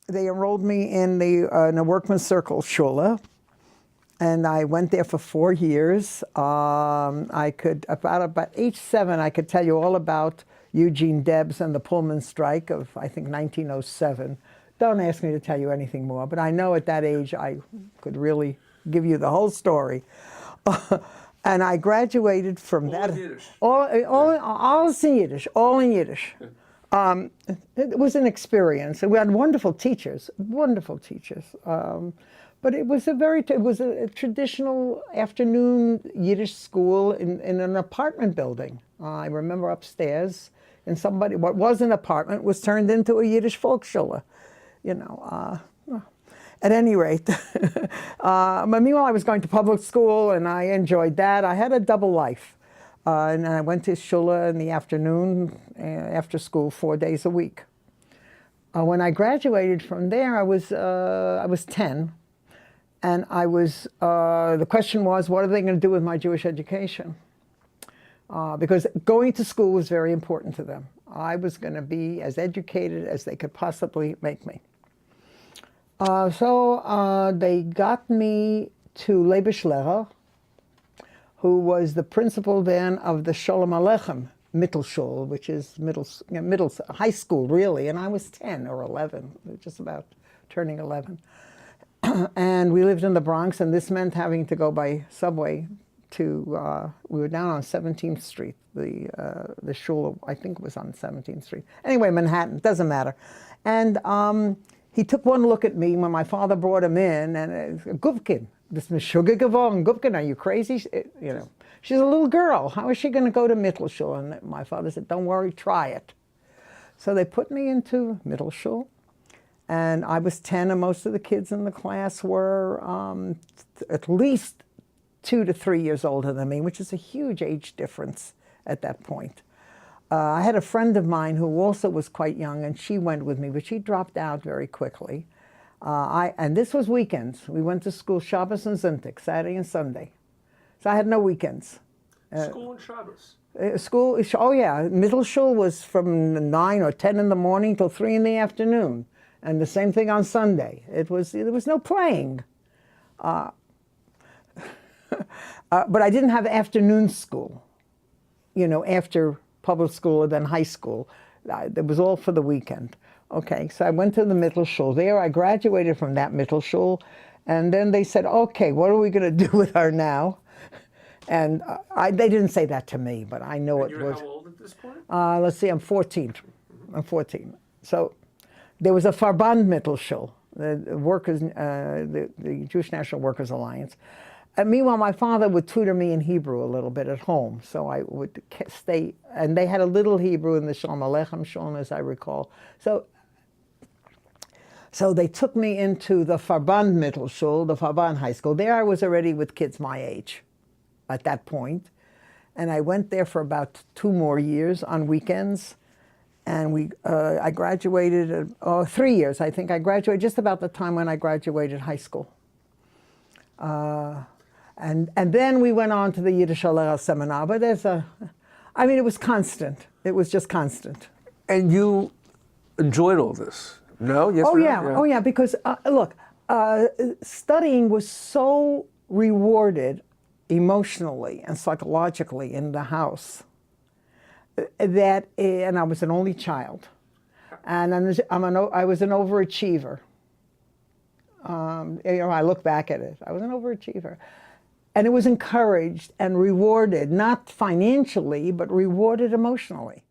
they enrolled me in the Workman's Circle Shula, and I went there for 4 years. I could, about age 7, I could tell you all about Eugene Debs and the Pullman strike of, I think, 1907. Don't ask me to tell you anything more, but I know at that age I could really give you the whole story. And I graduated from that. In Yiddish. All in Yiddish, all in Yiddish. It was an experience. We had wonderful teachers, wonderful teachers. But it was a traditional afternoon Yiddish school in an apartment building. I remember upstairs, and what was an apartment was turned into a Yiddish Volksschule, you know. At any rate, but meanwhile I was going to public school, and I enjoyed that. I had a double life. And I went to Shula in the afternoon, after school, 4 days a week. When I graduated from there, I was 10. And the question was, what are they going to do with my Jewish education? Because going to school was very important to them. I was going to be as educated as they could possibly make me. So they got me to Leibish Lehrer, who was the principal then of the Sholem Aleichem Mittelschule, which is high school, really. And I was 10 or 11, just about turning 11. And we lived in the Bronx, and this meant having to go by subway to, we were down on 17th Street. The shul, I think, was on 17th Street. Anyway, Manhattan, doesn't matter. And he took one look at me when my father brought him in, and Gubkin, this Meshuggah geworden, Gubkin, are you crazy? You know, she's a little girl. How is she going to go to Mittelschule? And my father said, don't worry, try it. So they put me into Mittelschule. And I was 10, and most of the kids in the class were at least 2 to 3 years older than me, which is a huge age difference at that point. I had a friend of mine who also was quite young, and she went with me, but she dropped out very quickly. And this was weekends. We went to school Shabbos and Zintik, Saturday and Sunday. So I had no weekends. School and Shabbos? School, oh yeah, Mittelschule was from 9 or 10 in the morning till 3 in the afternoon. And the same thing on Sunday. There was no playing. But I didn't have afternoon school, you know, after public school or then high school. It was all for the weekend. Okay, so I went to the Mittelschule. There I graduated from that Mittelschule. And then they said, okay, what are we going to do with her now? And they didn't say that to me, but I know and it you're was. How old at this point? Let's see, I'm 14. I'm 14. So there was a Verband Mittelschule, the workers, the Jewish National Workers Alliance. Meanwhile, my father would tutor me in Hebrew a little bit at home, so I would stay. And they had a little Hebrew in the Sholem Aleichem Shul, as I recall. So they took me into the Verband Mittelschule, the Verband High School. There I was already with kids my age at that point. And I went there for about 2 more years on weekends. And I graduated, 3 years, I think. I graduated just about the time when I graduated high school. And then we went on to the Yiddish Alea seminar, but I mean, it was constant. It was just constant. And you enjoyed all this? No? Yes Oh, or no? yeah. Oh, yeah, because, look, studying was so rewarded emotionally and psychologically in the house that, and I was an only child, and I was an overachiever. You know, I look back at it. I was an overachiever. And it was encouraged and rewarded, not financially, but rewarded emotionally.